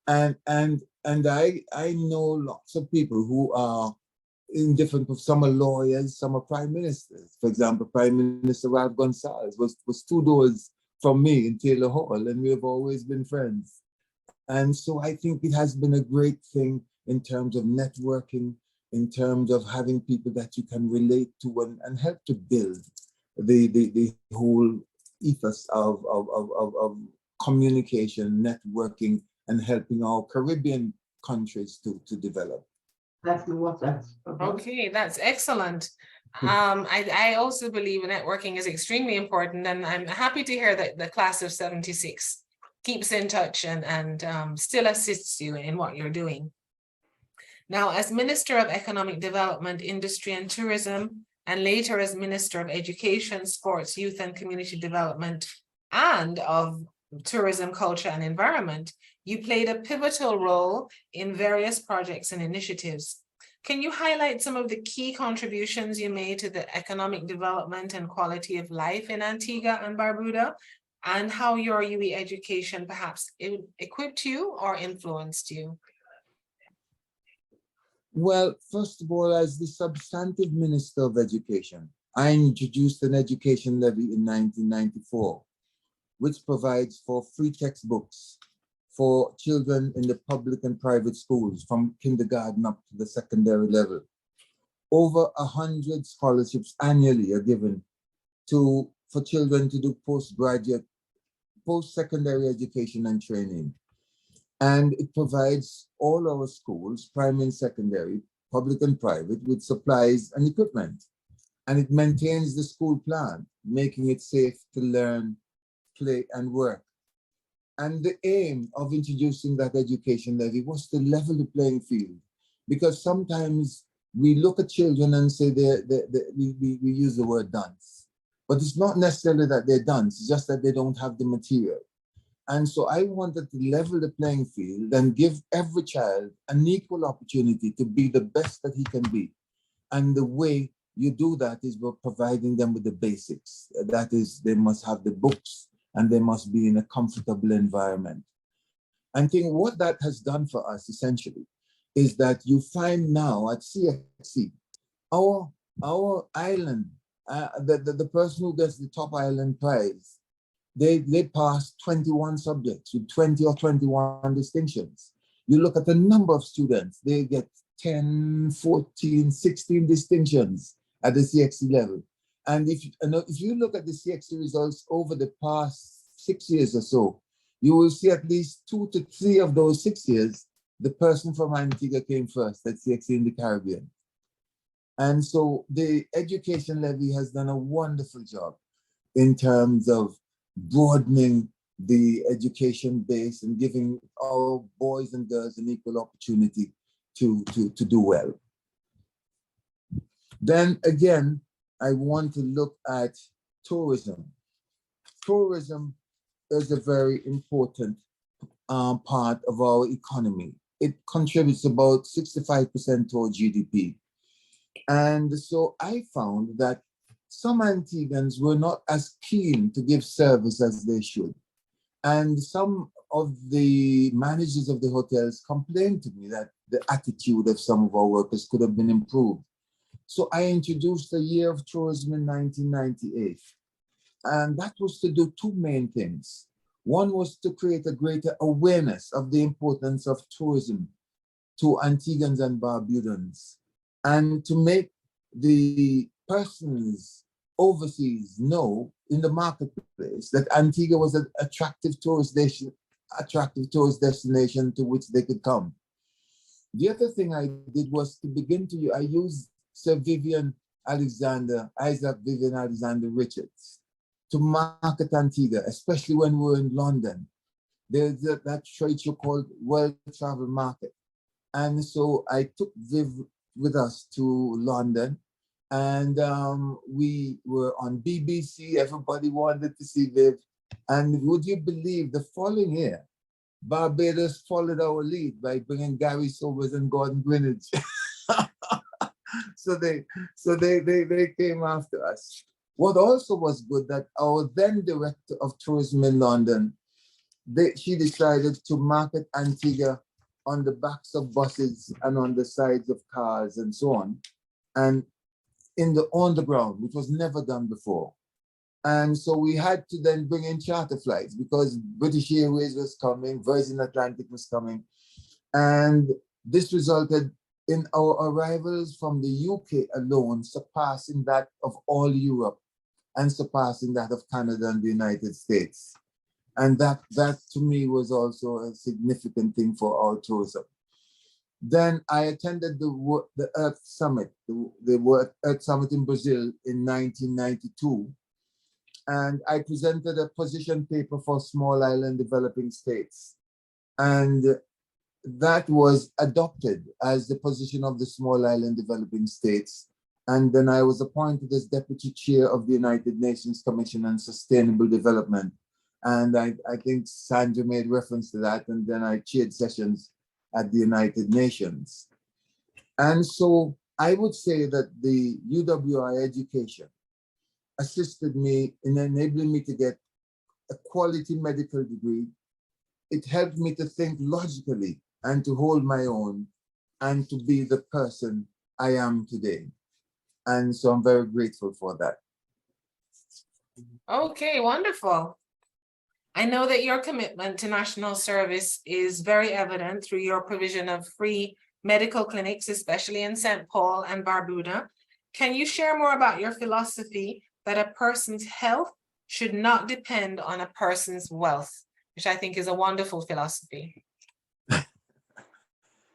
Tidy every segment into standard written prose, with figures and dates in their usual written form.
And I know lots of people who are in different, some are lawyers, some are prime ministers. For example, Prime Minister Ralph Gonsalves was two doors from me in Taylor Hall, and we have always been friends. And so I think it has been a great thing in terms of networking, in terms of having people that you can relate to and help to build the whole ethos of communication, networking, and helping our Caribbean countries to develop. That's what that's about. Okay, that's excellent. I also believe networking is extremely important, and I'm happy to hear that the class of 76 keeps in touch and still assists you in what you're doing. Now, as Minister of Economic Development, Industry and Tourism, and later as Minister of Education, Sports, Youth and Community Development, and of Tourism, Culture and Environment, you played a pivotal role in various projects and initiatives. Can you highlight some of the key contributions you made to the economic development and quality of life in Antigua and Barbuda, and how your UE education perhaps equipped you or influenced you? Well, first of all, as the substantive Minister of Education, I introduced an education levy in 1994, which provides for free textbooks for children in the public and private schools from kindergarten up to the secondary level. Over 100 scholarships annually are given for children to do post-secondary education and training. And it provides all our schools, primary and secondary, public and private, with supplies and equipment. And it maintains the school plan, making it safe to learn, play, and work. And the aim of introducing that education levy was to level the playing field, because sometimes we look at children and say we use the word dunce, but it's not necessarily that they're dunce, it's just that they don't have the material. And so I wanted to level the playing field and give every child an equal opportunity to be the best that he can be. And the way you do that is by providing them with the basics. That is, they must have the books and they must be in a comfortable environment. And I think what that has done for us essentially is that you find now at CXC, our island, the person who gets the top island prize, they pass 21 subjects with 20 or 21 distinctions. You look at the number of students, they get 10, 14, 16 distinctions at the CXC level. And if you look at the CXC results over the past 6 years or so, you will see at least 2 to 3 of those 6 years, the person from Antigua came first at CXC in the Caribbean. And so the education levy has done a wonderful job in terms of broadening the education base and giving our boys and girls an equal opportunity to do well. Then again, I want to look at tourism. Tourism is a very important part of our economy. It contributes about 65% to our GDP. And so I found that some Antiguans were not as keen to give service as they should. And some of the managers of the hotels complained to me that the attitude of some of our workers could have been improved. So I introduced a year of tourism in 1998. And that was to do 2 main things. One was to create a greater awareness of the importance of tourism to Antiguans and Barbudans, and to make the persons overseas know in the marketplace that Antigua was an attractive tourist destination to which they could come. The other thing I did was to I used Isaac Vivian Alexander Richards to market Antigua, especially when we were in London. There's that trade show called World Travel Market. And so I took Viv with us to London, and we were on BBC. Everybody wanted to see Viv. And would you believe the following year, Barbados followed our lead by bringing Gary Sobers and Gordon Greenwich. So they came after us. What also was good, that our then director of tourism in London she decided to market Antigua on the backs of buses and on the sides of cars and so on, and on the ground, which was never done before. And so we had to then bring in charter flights because British Airways was coming, Virgin Atlantic was coming. And this resulted in our arrivals from the UK alone surpassing that of all Europe and surpassing that of Canada and the United States. And that to me was also a significant thing for our tourism. Then I attended the Earth Summit, the Earth Summit in Brazil in 1992. And I presented a position paper for small island developing states. And that was adopted as the position of the small island developing states. And then I was appointed as deputy chair of the United Nations Commission on Sustainable Development. And I think Sandra made reference to that. And then I chaired sessions at the United Nations. And so I would say that the UWI education assisted me in enabling me to get a quality medical degree. It helped me to think logically and to hold my own and to be the person I am today. And so I'm very grateful for that. Okay, wonderful. I know that your commitment to national service is very evident through your provision of free medical clinics, especially in St. Paul and Barbuda. Can you share more about your philosophy that a person's health should not depend on a person's wealth, which I think is a wonderful philosophy?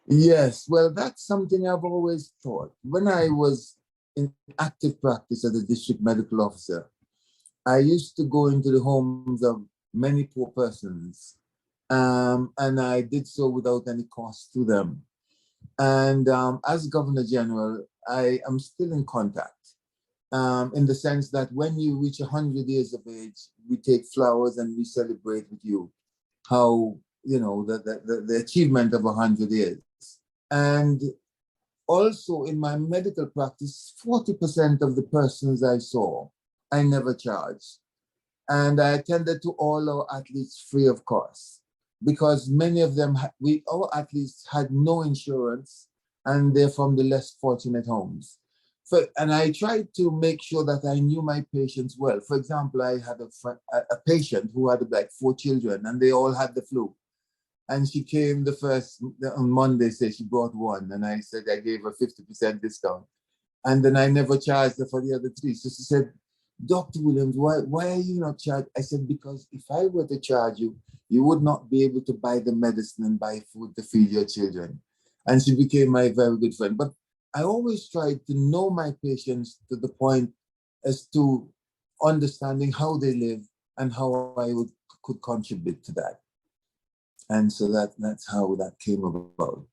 Yes, well, that's something I've always thought. When I was in active practice as a district medical officer, I used to go into the homes of many poor persons, and I did so without any cost to them. And as Governor General, I am still in contact in the sense that when you reach 100 years of age, we take flowers and we celebrate with you how, you know, the achievement of 100 years. And also in my medical practice, 40% of the persons I saw, I never charged. And I attended to all our athletes free of cost because many of them, our athletes had no insurance and they're from the less fortunate homes. And I tried to make sure that I knew my patients well. For example, I had a patient who had like 4 children and they all had the flu. And she came on Monday, said she brought 1. And I said, I gave her 50% discount. And then I never charged her for the other 3. So she said, Dr. Williams, why are you not charged? I said, because if I were to charge you, you would not be able to buy the medicine and buy food to feed your children. And she became my very good friend. But I always tried to know my patients to the point as to understanding how they live and how I could contribute to that. And so that's how that came about.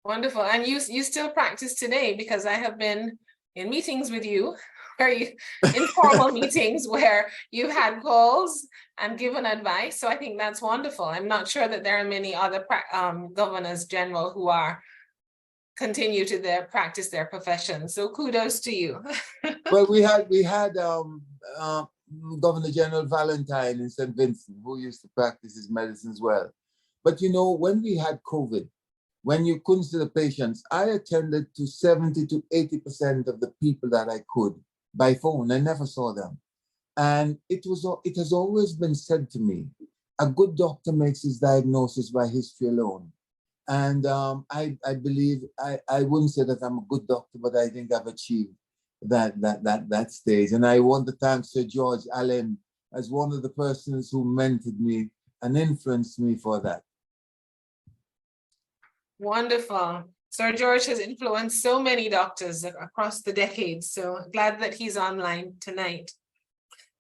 Wonderful. And you still practice today, because I have been in meetings with you, very informal meetings where you've had calls and given advice. So I think that's wonderful. I'm not sure that there are many other governors general who continue to practice their profession. So kudos to you. Well, we had Governor General Valentine in St. Vincent, who used to practice his medicine as well. But you know, when we had COVID, when you couldn't see the patients, I attended to 70 to 80% of the people that I could by phone. I never saw them. And it has always been said to me, a good doctor makes his diagnosis by history alone. And I believe, I wouldn't say that I'm a good doctor, but I think I've achieved that stage. And I want to thank Sir George Allen as one of the persons who mentored me and influenced me for that. Wonderful. Sir George has influenced so many doctors across the decades. So glad that he's online tonight.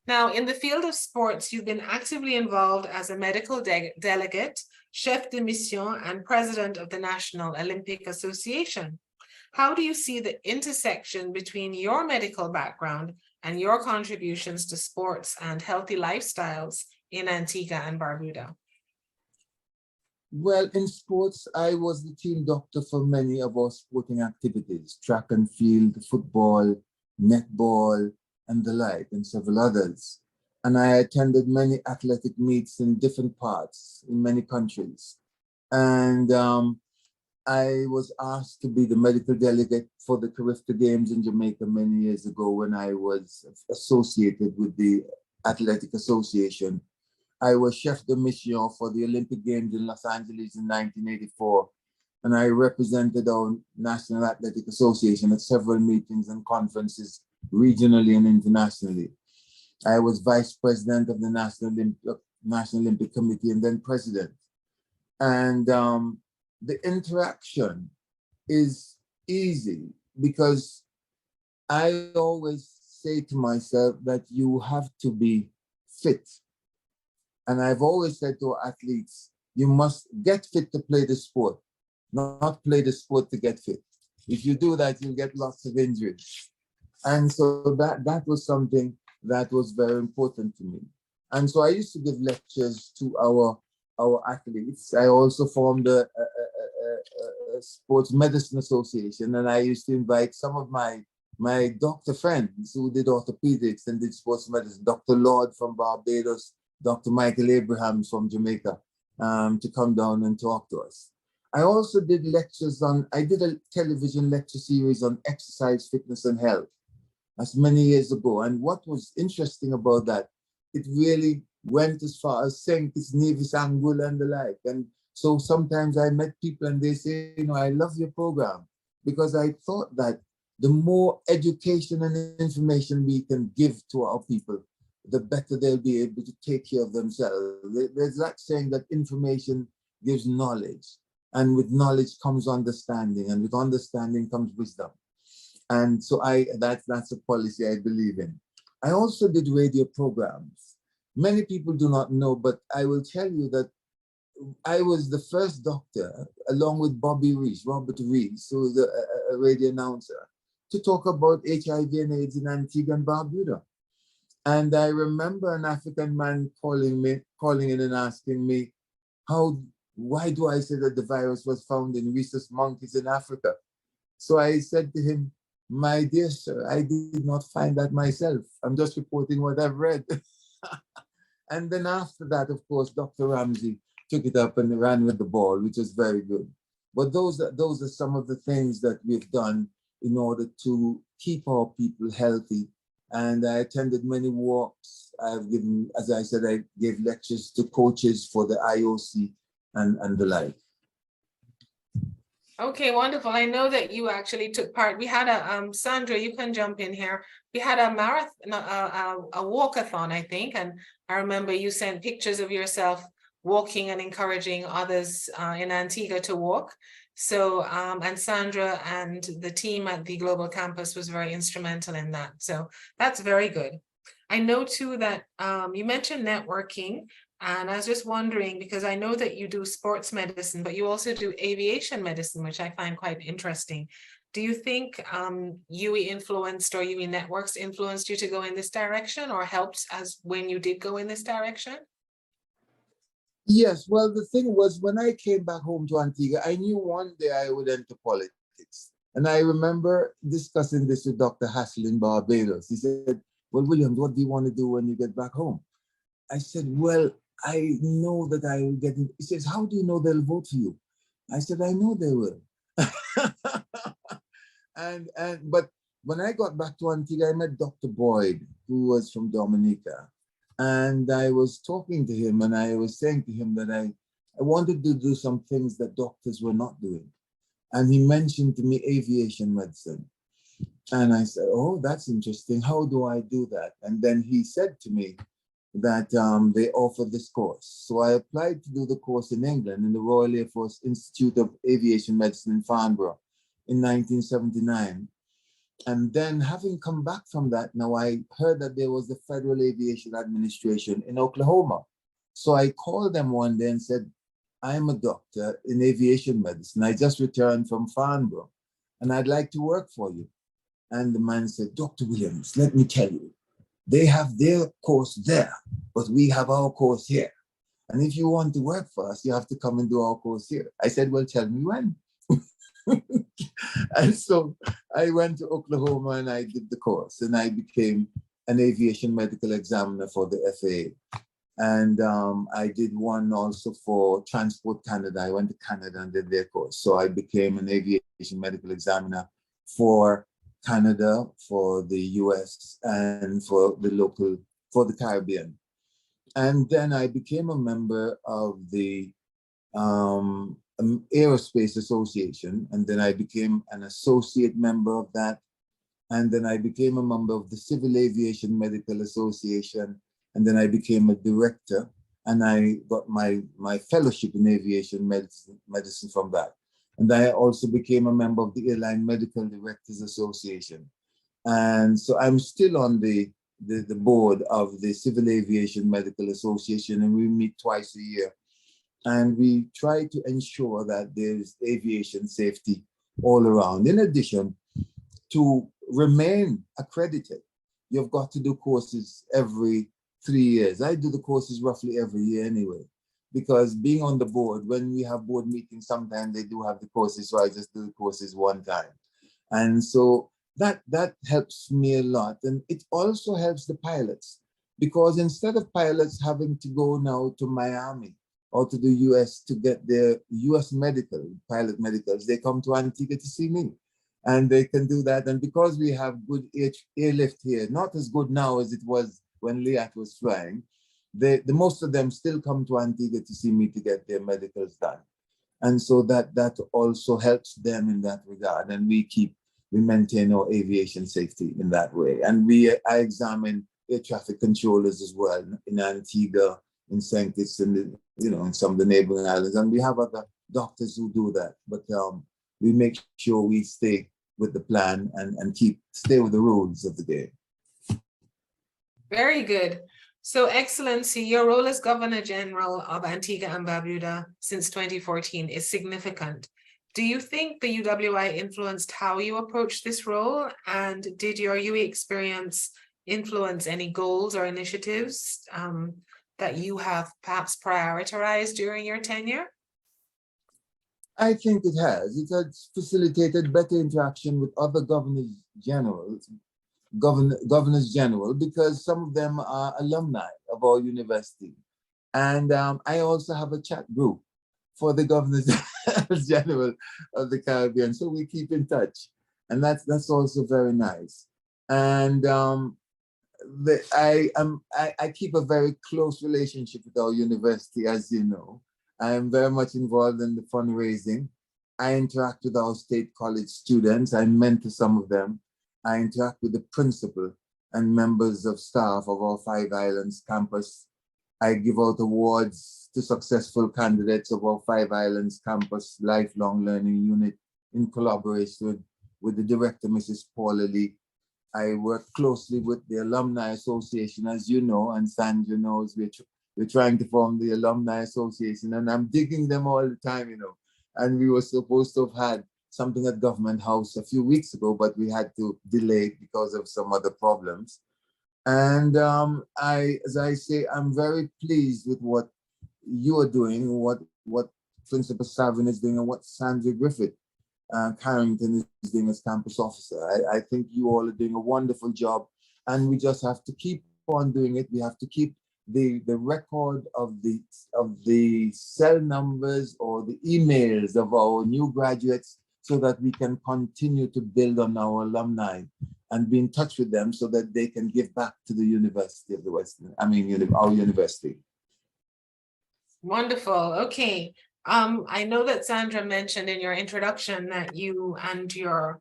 Now, in the field of sports, you've been actively involved as a medical delegate, chef de mission, and president of the National Olympic Association. How do you see the intersection between your medical background and your contributions to sports and healthy lifestyles in Antigua and Barbuda? Well, in sports, I was the team doctor for many of our sporting activities, track and field, football, netball, and the like, and several others. and I attended many athletic meets in different parts in many countries. And I was asked to be the medical delegate for the Carifta Games in Jamaica many years ago when I was associated with the Athletic Association. I was chef de mission for the Olympic Games in Los Angeles in 1984, and I represented our National Athletic Association at several meetings and conferences regionally and internationally. I was vice president of the National Olympic Committee and then president. And the interaction is easy because I always say to myself that you have to be fit. And I've always said to athletes, you must get fit to play the sport, not play the sport to get fit. If you do that, you'll get lots of injuries. And so that was something that was very important to me. And so I used to give lectures to our athletes. I also formed a sports medicine association, and I used to invite some of my doctor friends who did orthopedics and did sports medicine, Dr. Lord from Barbados, Dr. Michael Abrahams from Jamaica, to come down and talk to us. I also did lectures I did a television lecture series on exercise, fitness, and health. That's many years ago. And what was interesting about that, it really went as far as Sanctus Nevis Angul and the like. And so sometimes I met people and they say, I love your program, because I thought that the more education and information we can give to our people, the better they'll be able to take care of themselves. There's that saying that information gives knowledge, and with knowledge comes understanding, and with understanding comes wisdom. And so that's a policy I believe in. I also did radio programs. Many people do not know, but I will tell you that I was the first doctor, along with Robert Rees, who was a radio announcer, to talk about HIV and AIDS in Antigua and Barbuda. And I remember an African man calling in and asking me, why do I say that the virus was found in rhesus monkeys in Africa? So I said to him, my dear sir, I did not find that myself. I'm just reporting what I've read. And then after that, of course, Dr. Ramsey took it up and ran with the ball, which was very good. But those are some of the things that we've done in order to keep our people healthy. And I attended many walks. I've given, as I said, I gave lectures to coaches for the IOC and the like. Okay, wonderful. I know that you actually took part. We had Sandra, you can jump in here. We had a marathon, a walkathon, I think. And I remember you sent pictures of yourself walking and encouraging others in Antigua to walk. So, and Sandra and the team at the Global Campus was very instrumental in that. So that's very good. I know too that you mentioned networking. And I was just wondering, because I know that you do sports medicine, but you also do aviation medicine, which I find quite interesting. Do you think UE influenced or UE Networks influenced you to go in this direction, or helped as when you did go in this direction? Yes, well, the thing was, when I came back home to Antigua, I knew one day I would enter politics. And I remember discussing this with Dr. Hassel in Barbados. He said, well, William, what do you want to do when you get back home? I said, well, I know that I will get in. He says, how do you know they'll vote for you? I said, I know they will. But when I got back to Antigua, I met Dr. Boyd, who was from Dominica. And I was talking to him and I was saying to him that I wanted to do some things that doctors were not doing. And he mentioned to me aviation medicine. And I said, oh, that's interesting. How do I do that? And then he said to me that they offered this course. So I applied to do the course in England in the Royal Air Force Institute of Aviation Medicine in Farnborough in 1979. And then having come back from that, now I heard that there was the Federal Aviation Administration in Oklahoma. So I called them one day and said, I'm a doctor in aviation medicine. I just returned from Farnborough and I'd like to work for you. And the man said, Dr. Williams, let me tell you, they have their course there, but we have our course here. And if you want to work for us, you have to come and do our course here. I said, well, tell me when. And so I went to Oklahoma and I did the course and I became an aviation medical examiner for the FAA. And I did one also for Transport Canada. I went to Canada and did their course. So I became an aviation medical examiner for Canada, for the US, and for the Caribbean. And then I became a member of the Aerospace Association, and then I became an associate member of that. And then I became a member of the Civil Aviation Medical Association, and then I became a director, and I got my fellowship in aviation medicine from that. And I also became a member of the Airline Medical Directors Association. And so I'm still on the board of the Civil Aviation Medical Association, and we meet twice a year. And we try to ensure that there's aviation safety all around. In addition, to remain accredited, you've got to do courses every 3 years. I do the courses roughly every year anyway, because being on the board, when we have board meetings, sometimes they do have the courses, so I just do the courses one time. And so that helps me a lot. And it also helps the pilots, because instead of pilots having to go now to Miami or to the US to get their US pilot medicals, they come to Antigua to see me. And they can do that. And because we have good airlift here, not as good now as it was when Liat was flying, the most of them still come to Antigua to see me to get their medicals done. And so that also helps them in that regard. And we maintain our aviation safety in that way. And I examine air traffic controllers as well in Antigua, in St. Kitts, and in some of the neighboring islands. And we have other doctors who do that. But we make sure we stay with the plan and stay with the rules of the game. Very good. So, Excellency, your role as Governor General of Antigua and Barbuda since 2014 is significant. Do you think the UWI influenced how you approached this role? And did your UE experience influence any goals or initiatives that you have perhaps prioritized during your tenure? I think it has. It has facilitated better interaction with other governors general, because some of them are alumni of our university. And I also have a chat group for the governors general of the Caribbean. So we keep in touch. And that's also very nice. And I keep a very close relationship with our university, as you know. I am very much involved in the fundraising. I interact with our state college students. I mentor some of them. I interact with the principal and members of staff of our Five Islands campus. I give out awards to successful candidates of our Five Islands campus lifelong learning unit in collaboration with the director, Mrs. Paula Lee. I work closely with the Alumni Association, as you know, and Sandra knows we're trying to form the Alumni Association, and I'm digging them all the time, And we were supposed to have had something at Government House a few weeks ago, but we had to delay it because of some other problems. And as I say, I'm very pleased with what you are doing, what Principal Savin is doing, and what Sandra Griffith Carrington is doing as campus officer. I think you all are doing a wonderful job, and we just have to keep on doing it. We have to keep the record of the cell numbers or the emails of our new graduates, so that we can continue to build on our alumni and be in touch with them, so that they can give back to the University of the Western, our university. Wonderful. Okay. I know that Sandra mentioned in your introduction that you and your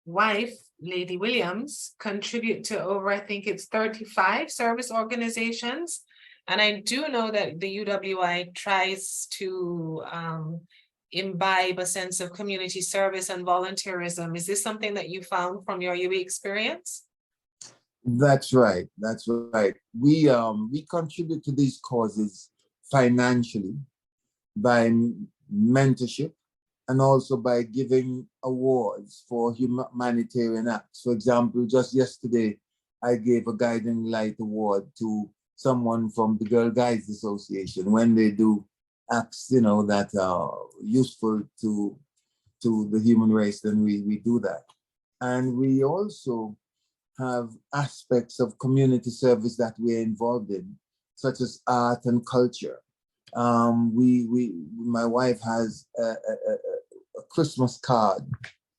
wife, Lady Williams, contribute to over, I think it's 35 service organizations. And I do know that the UWI tries to imbibe a sense of community service and volunteerism. Is this something that you found from your UE experience? That's right. That's right. We contribute to these causes financially, by mentorship, and also by giving awards for humanitarian acts. For example, just yesterday, I gave a Guiding Light Award to someone from the Girl Guides Association when they do acts, that are useful to the human race. Then we do that. And we also have aspects of community service that we're involved in, such as art and culture. My wife has a Christmas card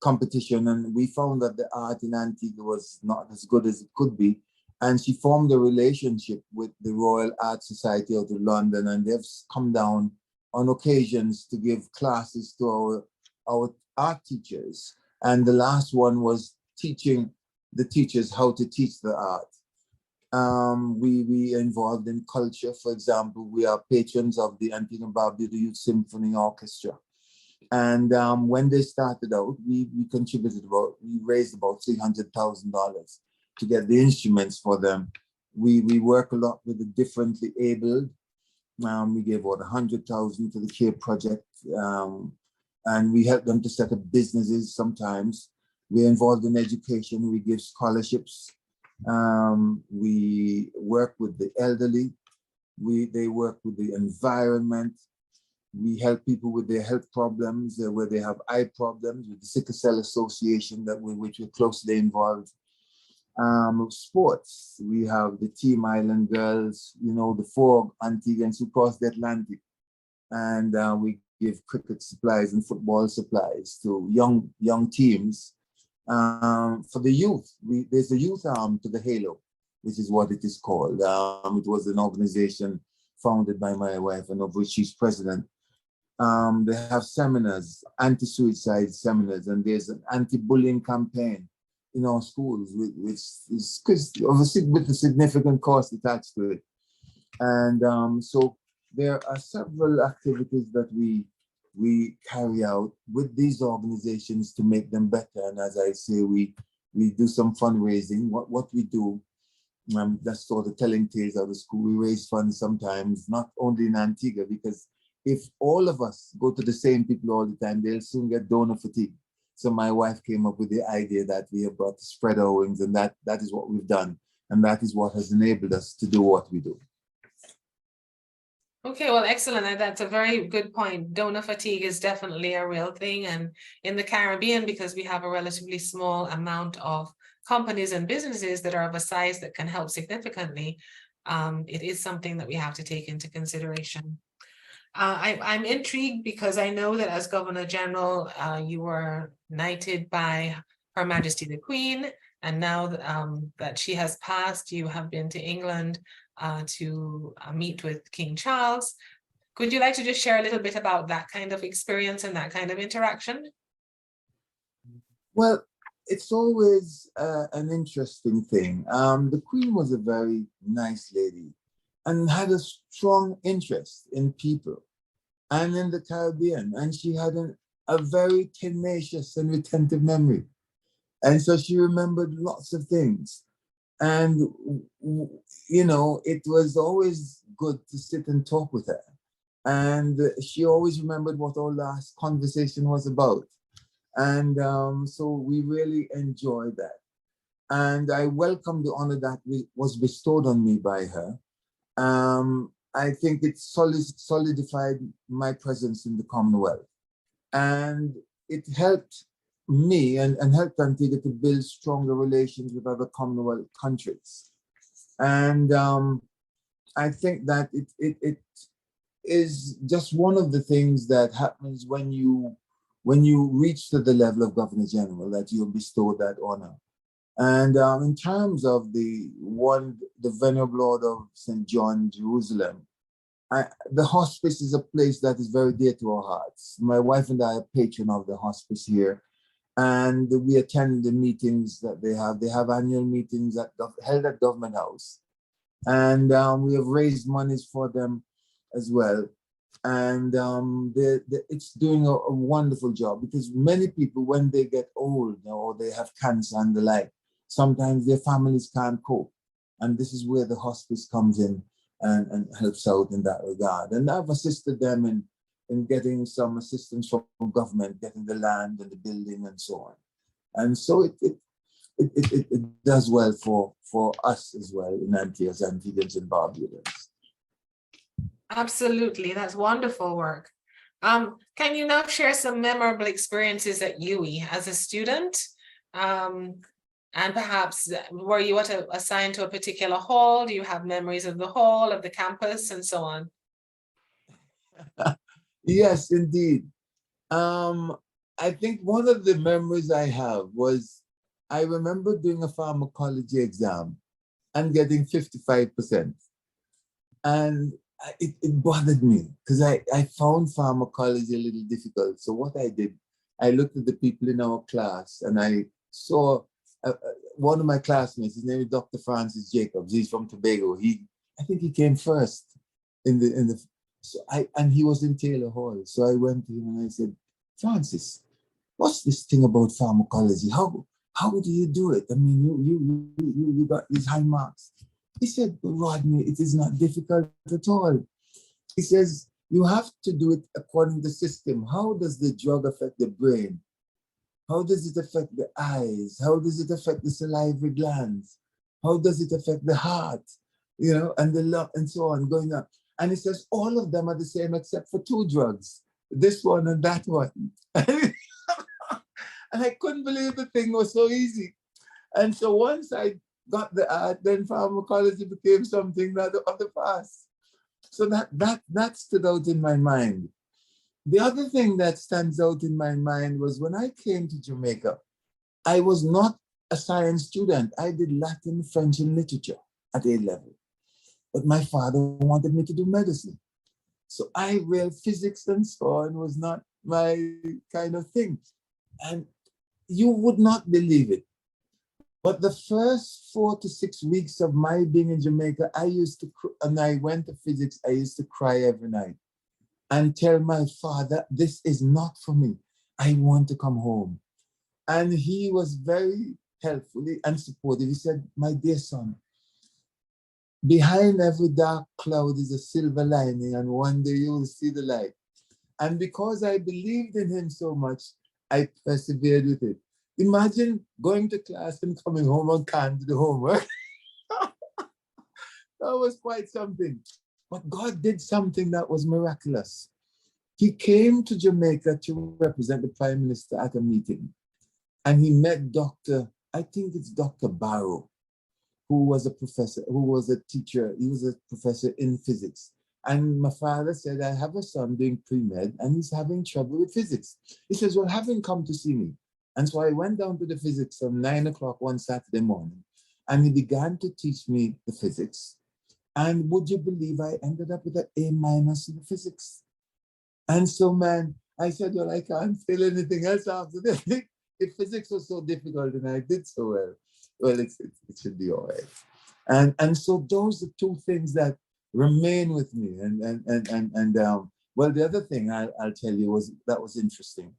competition, and we found that the art in Antigua was not as good as it could be. And she formed a relationship with the Royal Art Society out of London, and they've come down on occasions to give classes to our art teachers. And the last one was teaching the teachers how to teach the art. We are involved in culture. For example, we are patrons of the Antigua Barbuda Youth Symphony Orchestra. And when they started out, we raised about $300,000 to get the instruments for them. We work a lot with the differently abled. We gave about 100,000 to the CARE project, and we help them to set up businesses sometimes. We're involved in education. We give scholarships. We work with the elderly. They work with the environment. We help people with their health problems, where they have eye problems, with the Sickle Cell Association, which we're closely involved. Sports, we have the Team Island Girls, the 4 Antiguans who cross the Atlantic. And we give cricket supplies and football supplies to young teams. For the youth, there's a youth arm to the Halo, which is what it is called. It was an organization founded by my wife, and of which she's president. They have seminars, anti-suicide seminars, and there's an anti-bullying campaign in our schools, which is with a significant cost attached to it. And so there are several activities that we carry out with these organizations to make them better. And as I say, we do some fundraising. What we do, that's sort of telling tales out of school. We raise funds sometimes, not only in Antigua, because if all of us go to the same people all the time, they'll soon get donor fatigue. So my wife came up with the idea that we have got to spread our wings, and that is what we've done. And that is what has enabled us to do what we do. Okay, well, excellent. And that's a very good point. Donor fatigue is definitely a real thing. And in the Caribbean, because we have a relatively small amount of companies and businesses that are of a size that can help significantly, it is something that we have to take into consideration. I'm intrigued because I know that as Governor General, you were knighted by Her Majesty the Queen, and now that she has passed, you have been to England to meet with King Charles. Could you like to just share a little bit about that kind of experience and that kind of interaction? Well, it's always an interesting thing. The Queen was a very nice lady and had a strong interest in people and in the Caribbean. And she had a very tenacious and retentive memory. And so she remembered lots of things. And, it was always good to sit and talk with her. And she always remembered what our last conversation was about. And so we really enjoyed that. And I welcome the honor that was bestowed on me by her. I think it solidified my presence in the Commonwealth. And it helped me and helped Antigua to build stronger relations with other Commonwealth countries. And I think that it is just one of the things that happens when you reach to the level of Governor General, that you're bestowed that honor. And in terms of the Venerable Order of St. John, Jerusalem, the hospice is a place that is very dear to our hearts. My wife and I are patron of the hospice here, and we attend the meetings that they have. They have annual meetings held at Government House, and we have raised monies for them as well. And it's doing a wonderful job, because many people, when they get old or they have cancer and the like, sometimes their families can't cope. And this is where the hospice comes in and helps out in that regard. And I've assisted them in getting some assistance from government, getting the land and the building and so on. And so it does well for us as well in Antiguans and Barbudans. Absolutely, that's wonderful work. Can you now share some memorable experiences at UWI as a student? And perhaps were you assigned to a particular hall? Do you have memories of the hall, of the campus, and so on? Yes, indeed. Um, I think one of the memories I have was I remember doing a pharmacology exam and getting 55%. And it bothered me because I found pharmacology a little difficult. So what I did, I looked at the people in our class and I saw one of my classmates, his name is Dr. Francis Jacobs. He's from Tobago. I think he came first and he was in Taylor Hall. So I went to him and I said, Francis, what's this thing about pharmacology? How do you do it? I mean, you got these high marks. He said, Rodney, it is not difficult at all. He says, you have to do it according to the system. How does the drug affect the brain? How does it affect the eyes? How does it affect the salivary glands? How does it affect the heart? You know, and the lung, and so on, going on. And he says, all of them are the same except for two drugs, this one and that one. And I couldn't believe the thing was so easy. And so once I got the art, then pharmacology became something that of the past. So that stood out in my mind. The other thing that stands out in my mind was when I came to Jamaica, I was not a science student. I did Latin, French, and literature at A level. But my father wanted me to do medicine. So I read physics and so on was not my kind of thing. And you would not believe it. But the first 4 to 6 weeks of my being in Jamaica, and I went to physics, I used to cry every night and tell my father, this is not for me. I want to come home. And he was very helpful and supportive. He said, my dear son, behind every dark cloud is a silver lining, and one day you will see the light. And because I believed in him so much, I persevered with it. Imagine going to class and coming home and can't do the homework. That was quite something. But God did something that was miraculous. He came to Jamaica to represent the Prime Minister at a meeting. And he met I think it's Dr. Barrow, who was a professor, who was a teacher. He was a professor in physics. And my father said, I have a son doing pre-med and he's having trouble with physics. He says, well, have him come to see me. And so I went down to the physics from 9 o'clock one Saturday morning, and he began to teach me the physics. And would you believe I ended up with an A- minus in the physics? And so, man, I said, well, I can't feel anything else after this. If physics was so difficult and I did so well, it should be all right. And so those are two things that remain with me. Well, the other thing I'll tell you was interesting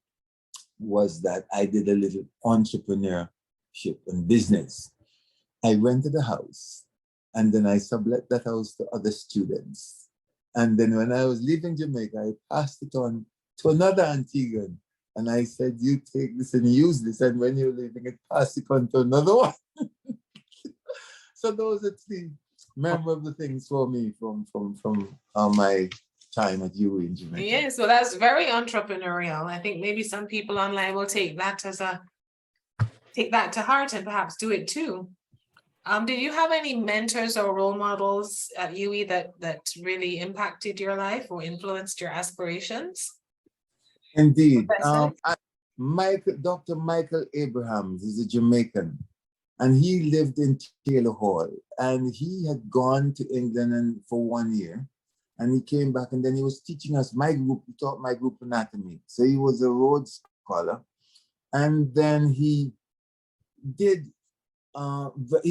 was that I did a little entrepreneurship and business. I rented a house and then I sublet that house to other students. And then when I was leaving Jamaica, I passed it on to another Antiguan. And I said, you take this and use this. And when you're leaving it, pass it on to another one. So those are three memorable things for me from my time at UE in Jamaica. Yeah, so that's very entrepreneurial. I think maybe some people online will take that to heart and perhaps do it too. Did you have any mentors or role models at UE that really impacted your life or influenced your aspirations? Indeed. Dr. Michael Abrahams is a Jamaican, and he lived in Taylor Hall, and he had gone to England for 1 year, and he came back, and then he was teaching us he taught my group anatomy. So he was a Rhodes Scholar, and then he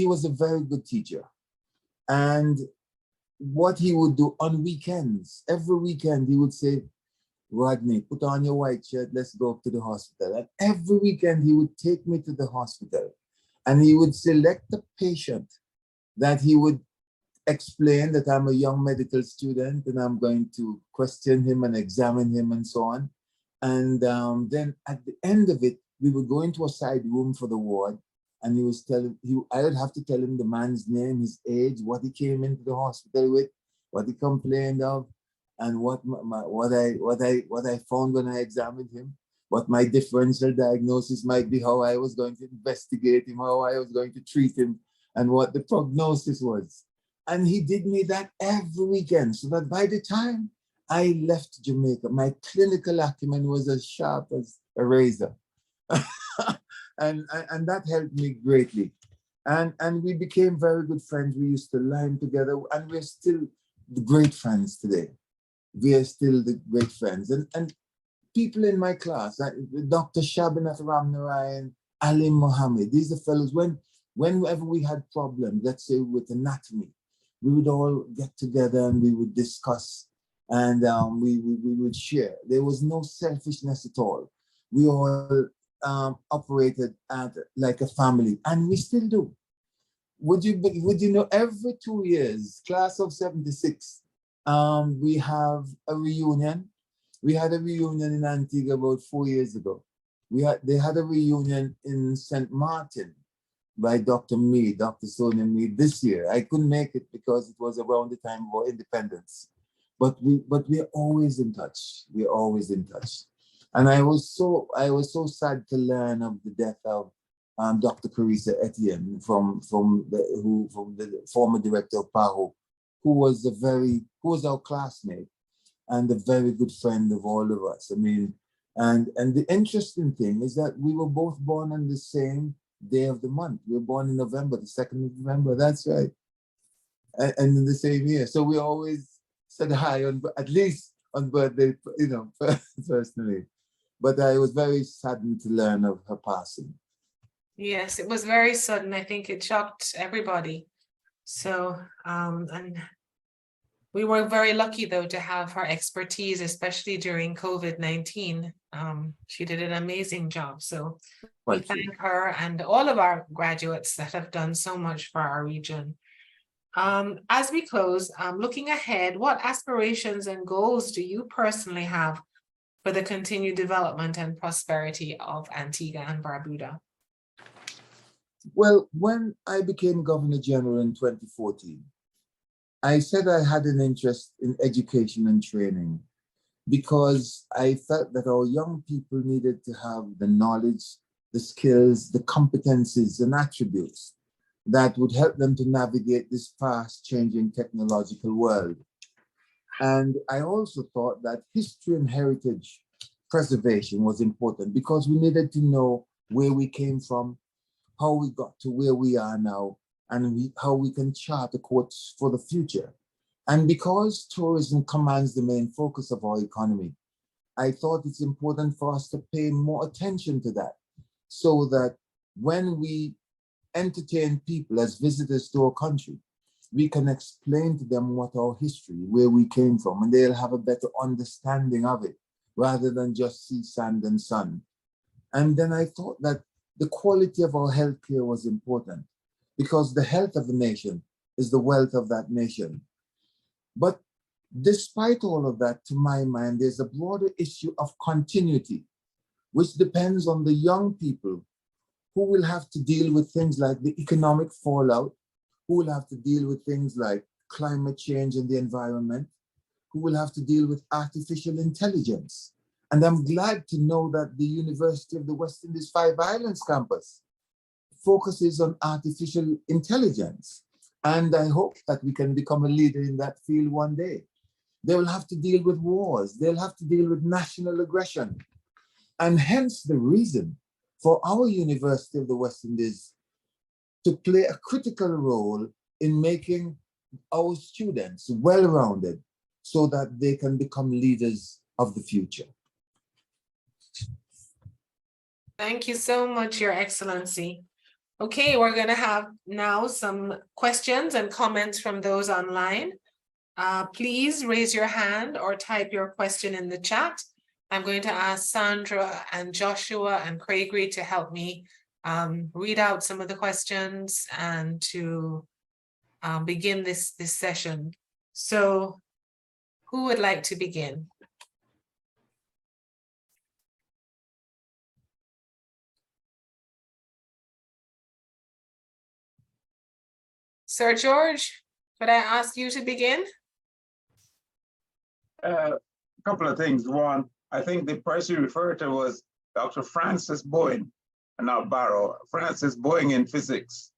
was a very good teacher. And what he would do on weekends, every weekend, he would say, Rodney, put on your white shirt, let's go up to the hospital. And every weekend he would take me to the hospital and he would select a patient that he would explain that I'm a young medical student and I'm going to question him and examine him and so on. And then at the end of it, we would go into a side room for the ward, and I would have to tell him the man's name, his age, what he came into the hospital with, what he complained of, and what I found when I examined him. What my differential diagnosis might be, how I was going to investigate him, how I was going to treat him, and what the prognosis was. And he did me that every weekend, so that by the time I left Jamaica, my clinical acumen was as sharp as a razor. and that helped me greatly. And we became very good friends. We used to line together, and we're still the great friends today. We are still the great friends. And people in my class, like Dr. Shabinath Ramnarayan, Ali Mohammed, these are fellows, whenever we had problems, let's say with anatomy, we would all get together and we would discuss, and we would share. There was no selfishness at all. We all operated like a family, and we still do. Would you know, every 2 years, class of 76, we have a reunion. We had a reunion in Antigua about 4 years ago. They had a reunion in St. Martin by Dr. Mead, Dr. Sonia Mead, this year. I couldn't make it because it was around the time of our independence. But we're always in touch. We're always in touch. And I was so sad to learn of the death of Dr. Carissa Etienne from the former director of PAHO, who was our classmate and a very good friend of all of us. I mean, and the interesting thing is that we were both born on the same day of the month. We were born in November, the 2nd of November, that's right. And in the same year. So we always said hi, at least on birthday, you know, personally. But I was very saddened to learn of her passing. Yes, it was very sudden. I think it shocked everybody. So, and we were very lucky, though, to have her expertise, especially during COVID-19. She did an amazing job. So we thank her and all of our graduates that have done so much for our region. As we close, looking ahead, what aspirations and goals do you personally have for the continued development and prosperity of Antigua and Barbuda? Well, when I became Governor General in 2014, I said I had an interest in education and training because I felt that our young people needed to have the knowledge, the skills, the competencies and attributes that would help them to navigate this fast-changing technological world. And I also thought that history and heritage preservation was important because we needed to know where we came from, how we got to where we are now, and how we can chart a course for the future. And because tourism commands the main focus of our economy, I thought it's important for us to pay more attention to that, so that when we entertain people as visitors to our country, we can explain to them what our history, where we came from, and they'll have a better understanding of it, rather than just see sand and sun. And then I thought that the quality of our healthcare was important, because the health of the nation is the wealth of that nation. But despite all of that, to my mind, there's a broader issue of continuity, which depends on the young people who will have to deal with things like the economic fallout, who will have to deal with things like climate change and the environment, who will have to deal with artificial intelligence. And I'm glad to know that the University of the West Indies Five Islands campus focuses on artificial intelligence. And I hope that we can become a leader in that field one day. They will have to deal with wars. They'll have to deal with national aggression. And hence the reason for our University of the West Indies to play a critical role in making our students well-rounded so that they can become leaders of the future. Thank you so much, Your Excellency. Okay, we're going to have now some questions and comments from those online. Please raise your hand or type your question in the chat. I'm going to ask Sandra and Joshua and Craigie to help me read out some of the questions and to begin this session. So who would like to begin? Sir George, could I ask you to begin? A couple of things. One, I think the person you referred to was Dr. Francis Bowen, not Barrow, Francis Bowen in physics.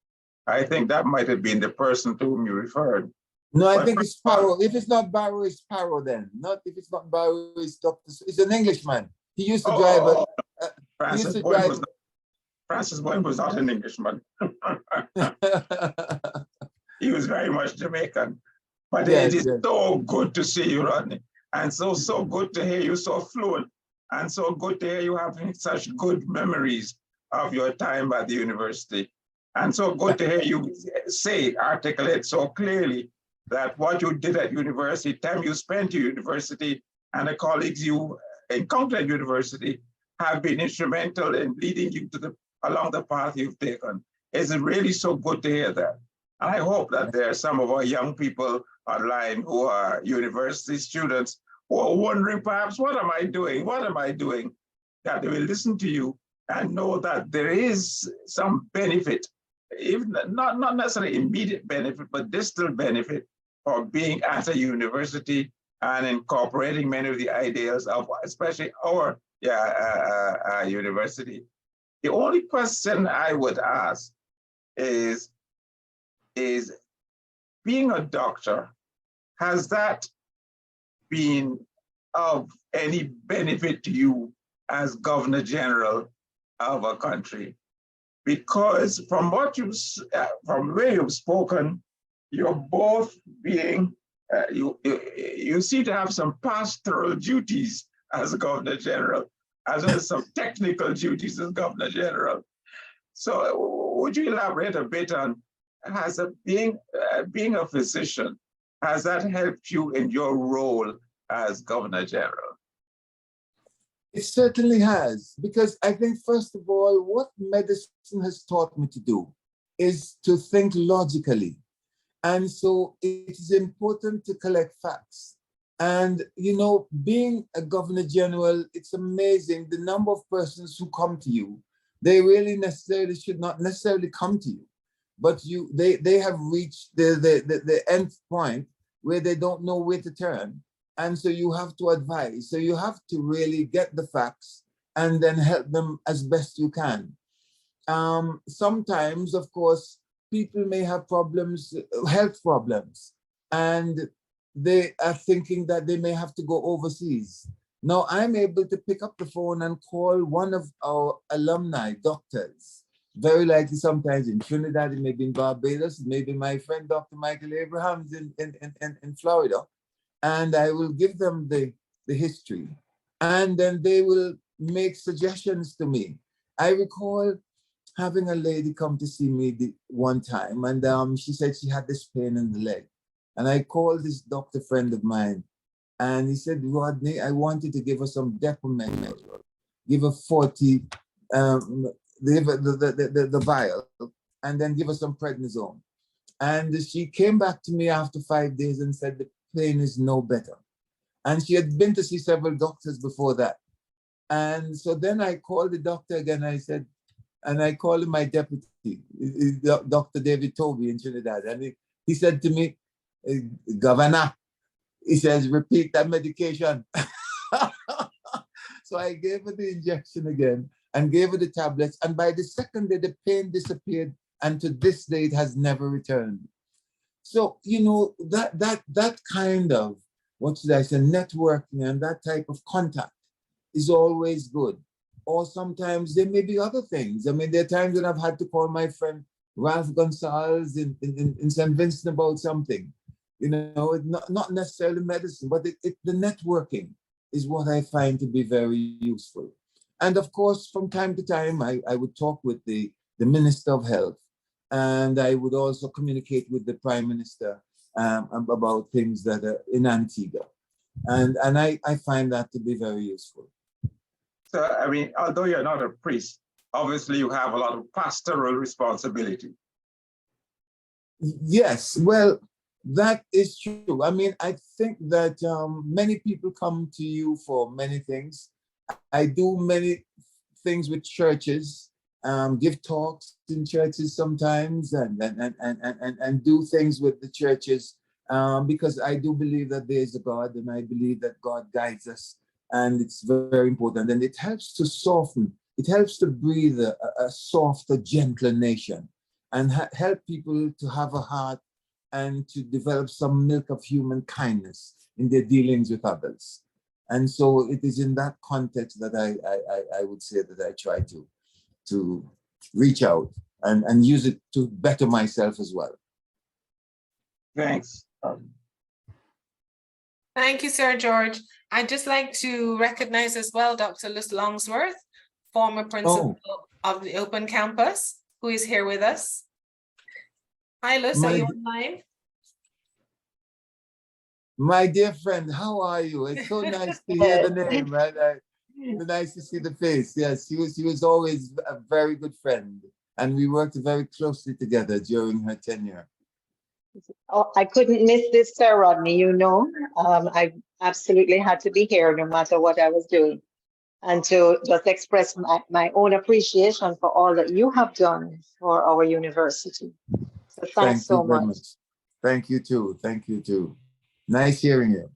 I think that might have been the person to whom you referred. No, I But think it's Sparrow. If it's not Barrow, it's Sparrow then. Not if it's not Barrow, it's Dr. It's an Englishman. He used to drive a, he used Francis to Bowen drive. was not, Francis Bowen was not an Englishman. He was very much Jamaican. But it Yes, is yes. so good to see you, Rodney. And so good to hear you so fluent. And so good to hear you having such good memories of your time at the university. And so good to hear you articulate so clearly that what you did at university, time you spent at university, and the colleagues you encountered at university have been instrumental in leading you to along the path you've taken. It's really so good to hear that. And I hope that there are some of our young people online who are university students who are wondering perhaps, what am I doing? What am I doing? That they will listen to you and know that there is some benefit, even not necessarily immediate benefit, but distant benefit for being at a university and incorporating many of the ideals of especially our university. The only question I would ask is being a doctor, has that been of any benefit to you as Governor General of a country? Because from what from the way you've spoken, you're both being, you seem to have some pastoral duties as Governor General, as well as some technical duties as Governor General. So would you elaborate a bit on, has being a physician, has that helped you in your role as Governor General? It certainly has, because I think, first of all, what medicine has taught me to do is to think logically. And so it is important to collect facts. And, you know, being a Governor General, it's amazing the number of persons who come to you. They really should not necessarily come to you, but they have reached the end point where they don't know where to turn. And so you have to advise. So you have to really get the facts and then help them as best you can. Sometimes, of course, people may have problems, health problems, and they are thinking that they may have to go overseas. Now, I'm able to pick up the phone and call one of our alumni doctors, very likely sometimes in Trinidad, it may be in Barbados, maybe my friend Dr. Michael Abrahams in Florida, and I will give them the history, and then they will make suggestions to me. I recall having a lady come to see me one time, and she said she had this pain in the leg. And I called this doctor friend of mine, and he said, Rodney, I wanted to give her some Depomedrol, give her 40, the vial, and then give her some prednisone. And she came back to me after 5 days and said the pain is no better. And she had been to see several doctors before that. And so then I called the doctor again. I said, and I called him my deputy, Dr. David Toby in Trinidad. And he said to me, Governor, he says, repeat that medication. So I gave her the injection again and gave her the tablets. And by the second day, the pain disappeared. And to this day, it has never returned. So, you know, that kind of, what should I say, networking and that type of contact is always good. Or sometimes there may be other things. I mean, there are times when I've had to call my friend Ralph Gonzalez in St. Vincent about something. You know, not necessarily medicine, but the networking is what I find to be very useful. And of course, from time to time, I would talk with the Minister of Health, and I would also communicate with the Prime Minister about things that are in Antigua. And I find that to be very useful. So, I mean, although you're not a priest, obviously you have a lot of pastoral responsibility. Yes, well, that is true. I mean, I think that many people come to you for many things. I do many things with churches, give talks in churches sometimes, and do things with the churches, because I do believe that there is a God, and I believe that God guides us and it's very important. And it helps to soften, it helps to breathe a softer, gentler nation, and help people to have a heart and to develop some milk of human kindness in their dealings with others. And so it is in that context that I would say that I try to reach out and use it to better myself as well. Thanks. Thank you, Sir George. I'd just like to recognize as well Dr. Liz Longsworth, former principal of the Open Campus, who is here with us. Hi, Liz, are you online? My dear friend, how are you? It's so nice to hear the name, right? Nice to see the face. Yes, she was always a very good friend, and we worked very closely together during her tenure. Oh, I couldn't miss this, Sir Rodney, you know. I absolutely had to be here no matter what I was doing. And to just express my own appreciation for all that you have done for our university. So thanks so much. Thank you too. Thank you too. Nice hearing you.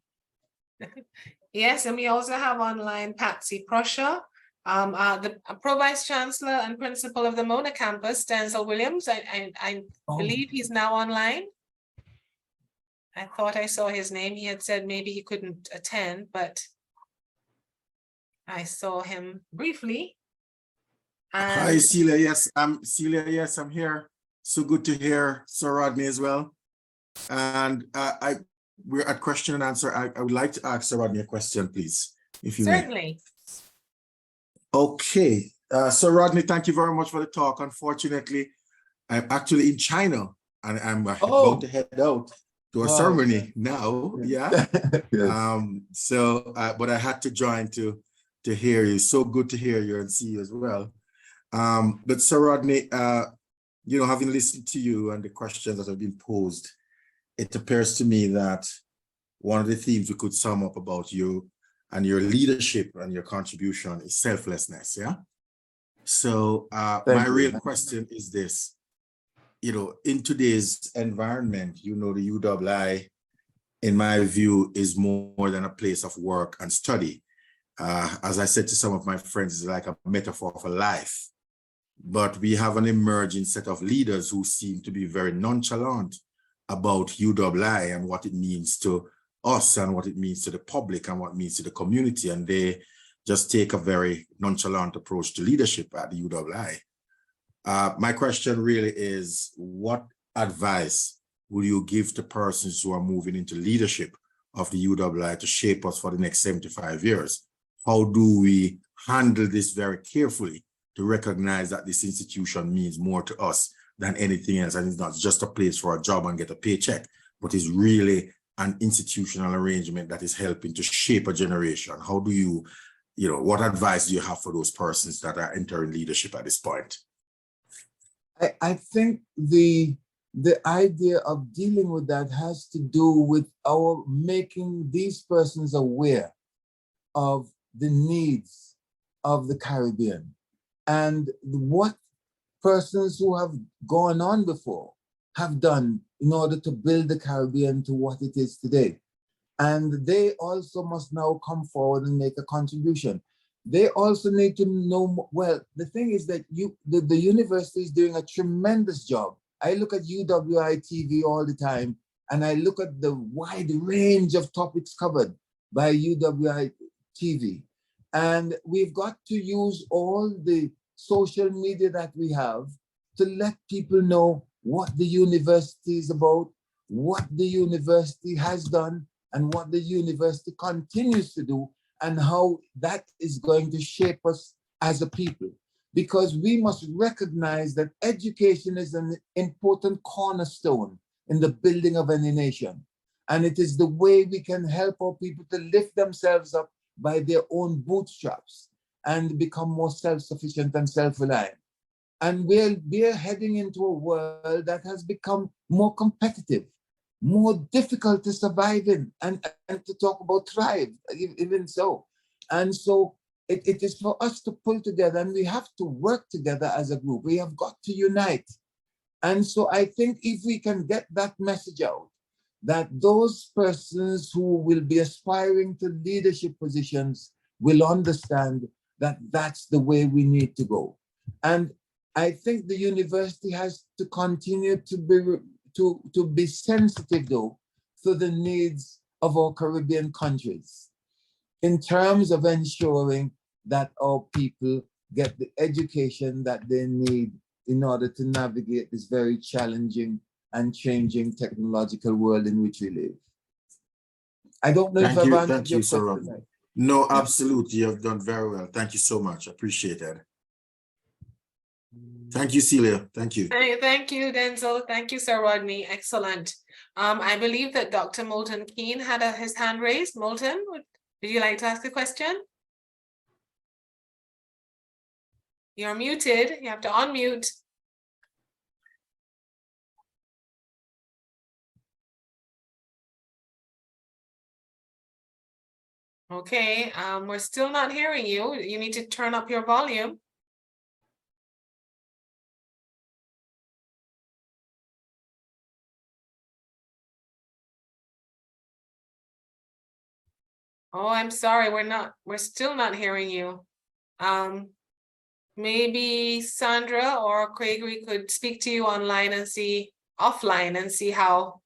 Yes, and we also have online Patsy Prussia, the Pro-Vice Chancellor and Principal of the Mona Campus, Denzel Williams. I believe he's now online. I thought I saw his name. He had said maybe he couldn't attend, but I saw him briefly. Hi, Celia. Yes, Celia. Yes, I'm here. So good to hear Sir Rodney as well. And we're at question and answer. I would like to ask Sir Rodney a question, please, if you Certainly. may. Okay. Sir Rodney, thank you very much for the talk. Unfortunately, I'm actually in China and I'm about to head out to a ceremony now. Yeah. Yes. But I had to join to hear you. So good to hear you and see you as well. But Sir Rodney, you know, having listened to you and the questions that have been posed, it appears to me that one of the themes we could sum up about you and your leadership and your contribution is selflessness, yeah? So my real question is this, you know, in today's environment, you know, the UWI, in my view, is more than a place of work and study. As I said to some of my friends, it's like a metaphor for life. But we have an emerging set of leaders who seem to be very nonchalant about UWI and what it means to us and what it means to the public and what it means to the community. And they just take a very nonchalant approach to leadership at the UWI. My question really is, what advice would you give to persons who are moving into leadership of the UWI to shape us for the next 75 years? How do we handle this very carefully to recognize that this institution means more to us than anything else, and it's not just a place for a job and get a paycheck, but is really an institutional arrangement that is helping to shape a generation? How do you, you know, what advice do you have for those persons that are entering leadership at this point? I think the idea of dealing with that has to do with our making these persons aware of the needs of the Caribbean and what persons who have gone on before have done in order to build the Caribbean to what it is today. And they also must now come forward and make a contribution. They also need to know, well, the thing is that the university is doing a tremendous job. I look at UWI TV all the time, and I look at the wide range of topics covered by UWI TV. And we've got to use all the social media that we have to let people know what the university is about, what the university has done, and what the university continues to do, and how that is going to shape us as a people. Because we must recognize that education is an important cornerstone in the building of any nation. And it is the way we can help our people to lift themselves up by their own bootstraps and become more self-sufficient and self-reliant. And we're heading into a world that has become more competitive, more difficult to survive in, and to talk about thrive, even so. And so it is for us to pull together, and we have to work together as a group. We have got to unite. And so I think if we can get that message out, that those persons who will be aspiring to leadership positions will understand that that's the way we need to go. And I think the university has to continue to be sensitive, though, to the needs of our Caribbean countries in terms of ensuring that our people get the education that they need in order to navigate this very challenging and changing technological world in which we live. I don't know if I've answered your Sir question. Rodney. No, absolutely. You have done very well. Thank you so much. I appreciate that. Thank you, Celia. Thank you. Thank you, Denzel. Thank you, Sir Rodney. Excellent. I believe that Dr. Moulton Keane had his hand raised. Moulton, would you like to ask a question? You're muted. You have to unmute. Okay, we're still not hearing you. You need to turn up your volume. Oh, I'm sorry, we're still not hearing you. Maybe Sandra or Gregory could speak to you offline and see how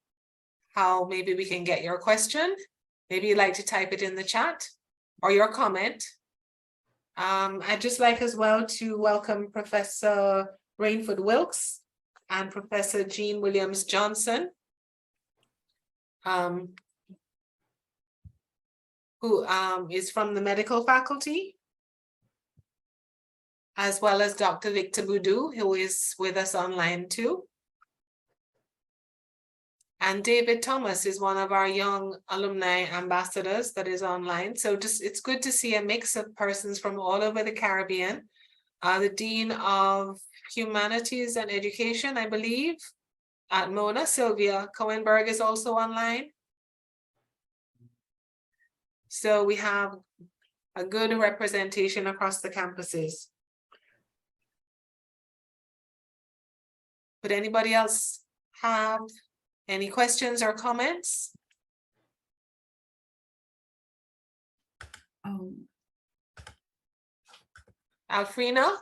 maybe we can get your question. Maybe you'd like to type it in the chat or your comment. I'd just like as well to welcome Professor Rainford Wilkes and Professor Jean Williams Johnson, who is from the medical faculty, as well as Dr. Victor Boudou, who is with us online too. And David Thomas is one of our young alumni ambassadors that is online. So it's good to see a mix of persons from all over the Caribbean. The Dean of Humanities and Education, I believe, at Mona, Sylvia Cohenberg, is also online. So we have a good representation across the campuses. Would anybody else have any questions or comments? Alfrina?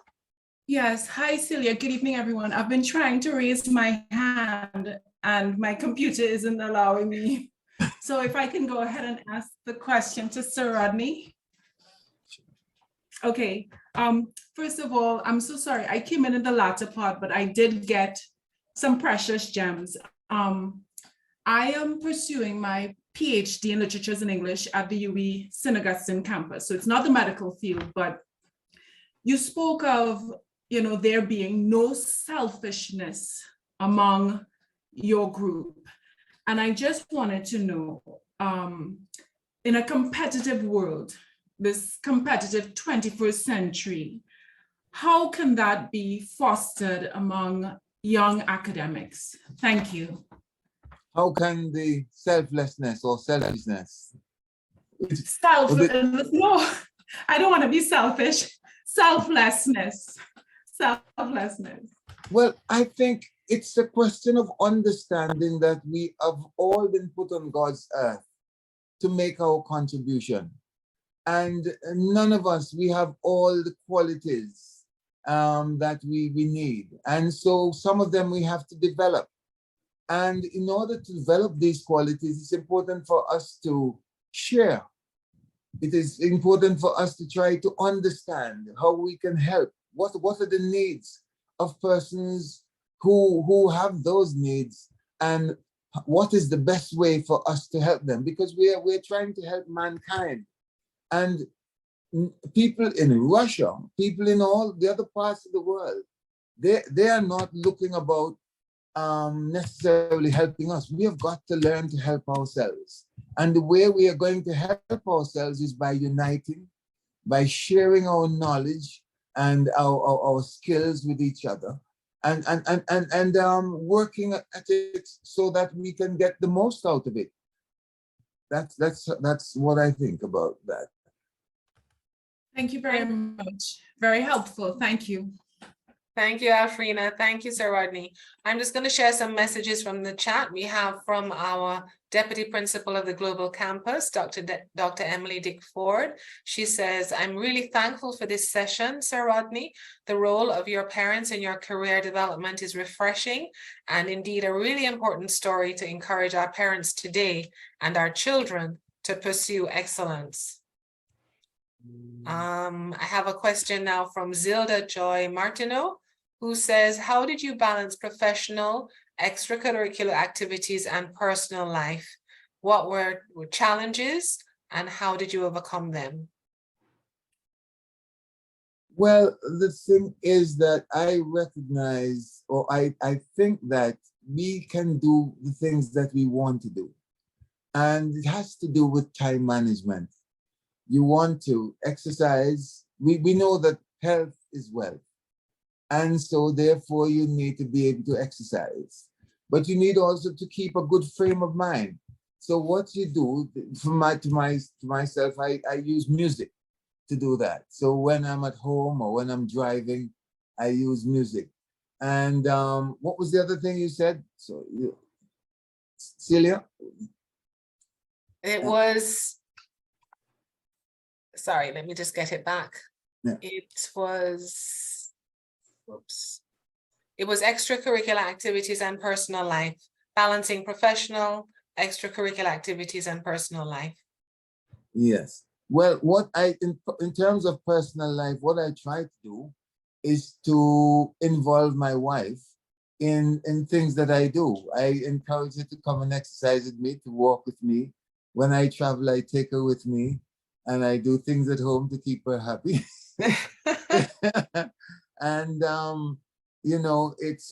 Yes. Hi, Celia. Good evening, everyone. I've been trying to raise my hand and my computer isn't allowing me. So if I can go ahead and ask the question to Sir Rodney. Okay. First of all, I'm so sorry. I came in the latter part, but I did get some precious gems. I am pursuing my PhD in Literatures and English at the UWI St. Augustine campus. So it's not the medical field, but you spoke of, there being no selfishness among your group. And I just wanted to know, in a competitive world, this competitive 21st century, how can that be fostered among young academics? Thank you. How can the selflessness or selfishness? No, I don't want to be selfish. Selflessness. Selflessness. Well, I think it's a question of understanding that we have all been put on God's earth to make our contribution. And none of us, we have all the qualities that we need. And so some of them we have to develop. And in order to develop these qualities, it's important for us to share. It is important for us to try to understand how we can help. What are the needs of persons who have those needs, and what is the best way for us to help them? Because we're trying to help mankind. And people in Russia, people in all the other parts of the world, they are not looking about necessarily helping us. We have got to learn to help ourselves. And the way we are going to help ourselves is by uniting, by sharing our knowledge and our skills with each other, and working at it so that we can get the most out of it. That's what I think about that. Thank you very much. Very helpful. Thank you. Thank you, Alfrina. Thank you, Sir Rodney. I'm just going to share some messages from the chat. We have from our Deputy Principal of the Global Campus, Dr. Emily Dick Ford. She says, I'm really thankful for this session, Sir Rodney. The role of your parents in your career development is refreshing and indeed a really important story to encourage our parents today and our children to pursue excellence. I have a question now from Zilda Joy Martineau, who says, how did you balance professional, extracurricular activities and personal life? What were challenges and how did you overcome them? Well, the thing is that I recognize, or I think that we can do the things that we want to do. And it has to do with time management. You want to exercise. We know that health is wealth. And so therefore you need to be able to exercise. But you need also to keep a good frame of mind. So what you do, to myself, I use music to do that. So when I'm at home or when I'm driving, I use music. And what was the other thing you said? So, Celia? It was, sorry, let me just get it back. Yeah. It was, whoops. It was extracurricular activities and personal life, balancing professional, extracurricular activities and personal life. Yes. Well, what in terms of personal life, what I try to do is to involve my wife in things that I do. I encourage her to come and exercise with me, to walk with me. When I travel, I take her with me and I do things at home to keep her happy. And you know, it's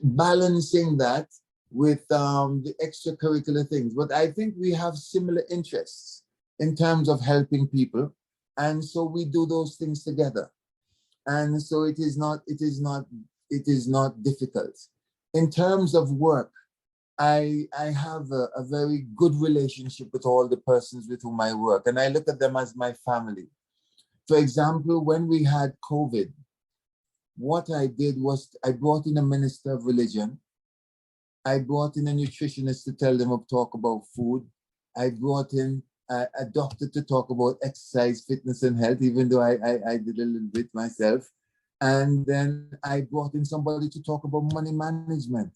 balancing that with the extracurricular things. But I think we have similar interests in terms of helping people, and so we do those things together. And so it is not difficult. In terms of work, I have a very good relationship with all the persons with whom I work, and I look at them as my family. For example, when we had COVID, what I did was I brought in a minister of religion. I brought in a nutritionist to tell them to talk about food. I brought in a doctor to talk about exercise, fitness, and health, even though I did a little bit myself. And then I brought in somebody to talk about money management.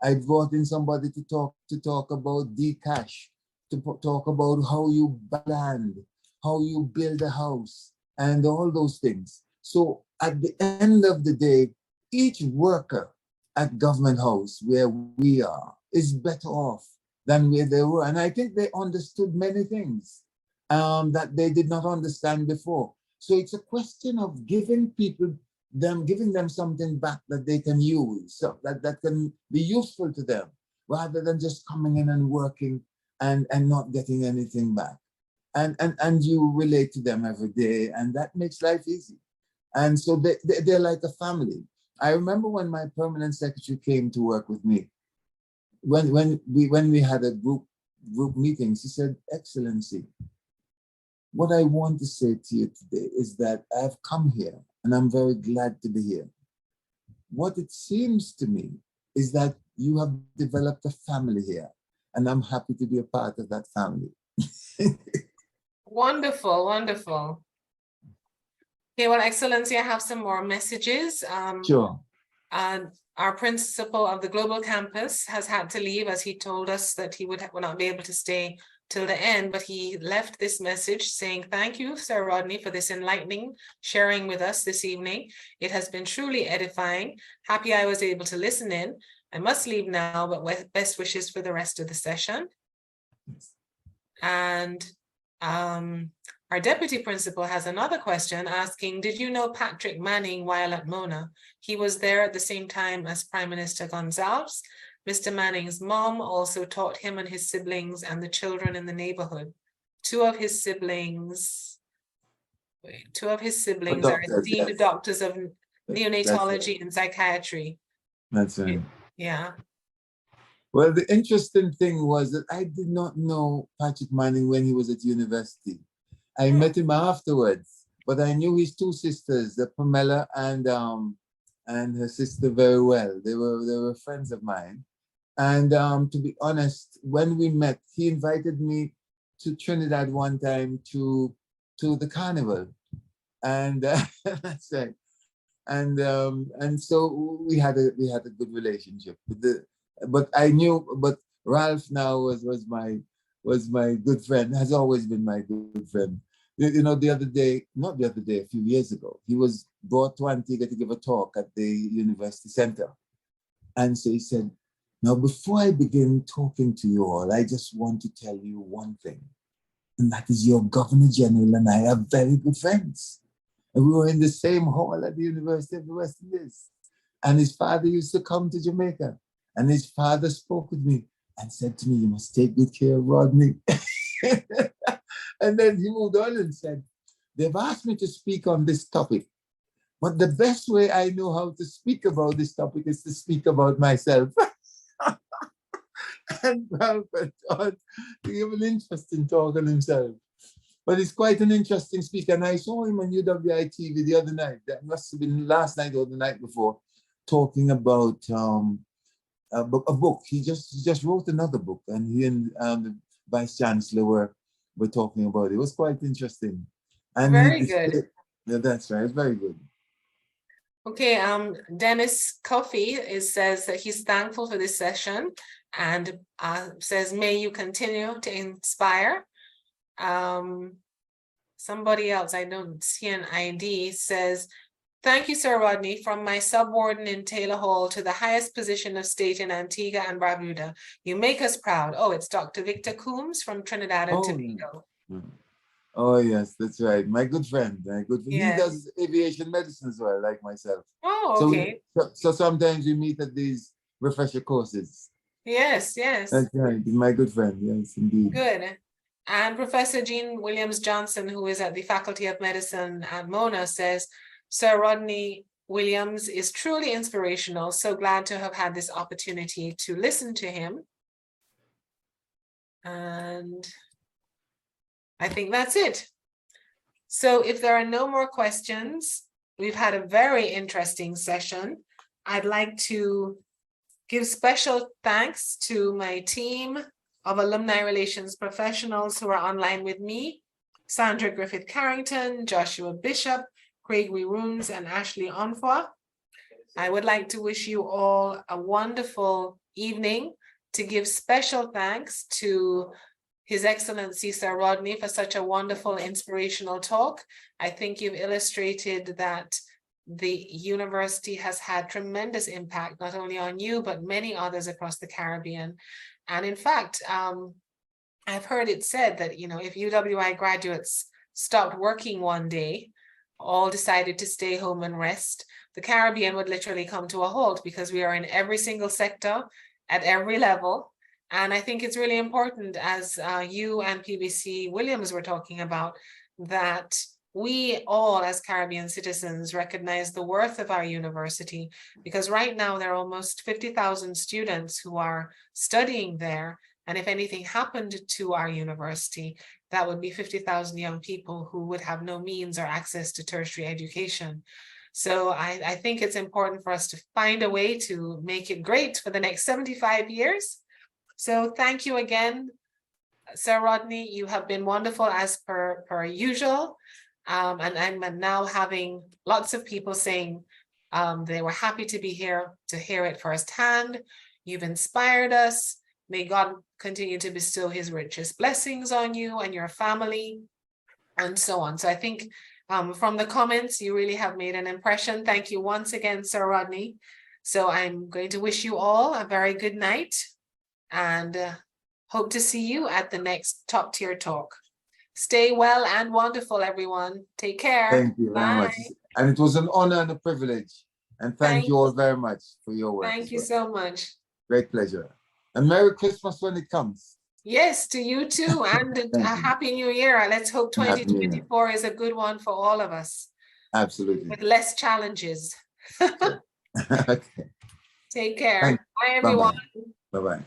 I brought in somebody to talk about Dcash, to talk about how you land, how you build a house, and all those things. So at the end of the day, each worker at Government House, where we are, is better off than where they were. And I think they understood many things that they did not understand before. So it's a question of giving them something back that they can use, so that can be useful to them, rather than just coming in and working and not getting anything back. And you relate to them every day, and that makes life easy. And so they're like a family. I remember when my permanent secretary came to work with me, when we had a group meeting, she said, Excellency, what I want to say to you today is that I've come here and I'm very glad to be here. What it seems to me is that you have developed a family here, and I'm happy to be a part of that family. Wonderful, wonderful. Okay, well, Excellency, I have some more messages. Sure. Our principal of the Global Campus has had to leave, as he told us that he would not be able to stay till the end, but he left this message saying, thank you, Sir Rodney, for this enlightening sharing with us this evening. It has been truly edifying. Happy I was able to listen in. I must leave now, but with best wishes for the rest of the session. And our deputy principal has another question asking, did you know Patrick Manning while at Mona? He was there at the same time as Prime Minister Gonzalez. Mr. Manning's mom also taught him and his siblings and the children in the neighborhood. Two of his siblings are esteemed doctors of neonatology and psychiatry. That's right. Yeah. Well, the interesting thing was that I did not know Patrick Manning when he was at university. I met him afterwards. but I knew his two sisters, the Pamela and her sister, very well. They were friends of mine. And to be honest, when we met, he invited me to Trinidad one time to the carnival, and that's right. And so we had a good relationship. But Ralph now was my good friend. Has always been my good friend. You know, a few years ago, he was brought to Antigua to give a talk at the University Center, and so he said, "Now, before I begin talking to you all, I just want to tell you one thing, and that is your Governor General and I are very good friends. And we were in the same hall at the University of the West Indies. And his father used to come to Jamaica. And his father spoke with me and said to me, you must take good care of Rodney." And then he moved on and said, "They've asked me to speak on this topic, but the best way I know how to speak about this topic is to speak about myself." And Ralph went on to give an interesting talk on himself. But he's quite an interesting speaker. And I saw him on UWI TV the other night. That must have been last night or the night before, talking about a book. He just wrote another book, and he and the Vice Chancellor were talking about it. It was quite interesting. And Very good. Yeah, that's right. It's very good. Okay, Dennis Coffey says that he's thankful for this session and says, may you continue to inspire. Somebody else, I don't see an ID, says, thank you, Sir Rodney, from my subwarden in Taylor Hall to the highest position of state in Antigua and Barbuda. You make us proud. Oh, it's Dr. Victor Coombs from Trinidad and Tobago. Oh, yes, that's right. My good friend. Yes. He does aviation medicine as well, like myself. Oh, okay. So sometimes we meet at these refresher courses. Yes, yes. That's right. He's my good friend. Yes, indeed. Good. And Professor Jean Williams Johnson, who is at the Faculty of Medicine at Mona, says, Sir Rodney Williams is truly inspirational. So glad to have had this opportunity to listen to him. And I think that's it. So if there are no more questions, we've had a very interesting session. I'd like to give special thanks to my team of alumni relations professionals who are online with me, Sandra Griffith-Carrington, Joshua Bishop, Gregory Rooms, and Ashley Onfwa. I would like to wish you all a wonderful evening, to give special thanks to His Excellency Sir Rodney for such a wonderful, inspirational talk. I think you've illustrated that the university has had tremendous impact, not only on you, but many others across the Caribbean. And in fact, I've heard it said that, you know, if UWI graduates stopped working one day, all decided to stay home and rest, the Caribbean would literally come to a halt, because we are in every single sector at every level. And I think it's really important, as you and PBC Williams were talking about, that we all as Caribbean citizens recognize the worth of our university, because right now there are almost 50,000 students who are studying there. And if anything happened to our university, that would be 50,000 young people who would have no means or access to tertiary education. So I think it's important for us to find a way to make it great for the next 75 years. So thank you again, Sir Rodney. You have been wonderful as per usual. And I'm now having lots of people saying they were happy to be here to hear it firsthand. You've inspired us. May God continue to bestow his richest blessings on you and your family, and so on. So I think from the comments, you really have made an impression. Thank you once again, Sir Rodney. So I'm going to wish you all a very good night, and hope to see you at the next Top Tier Talk. Stay well and wonderful, everyone. Take care. Thank you very much. And it was an honor and a privilege. And thank you all very much for your work. Thank you so much. Great pleasure. And Merry Christmas when it comes. Yes, to you too. And a Happy New Year. Let's hope 2024 is a good one for all of us. Absolutely. With less challenges. Okay. Take care. Bye, everyone. Bye-bye. Bye-bye.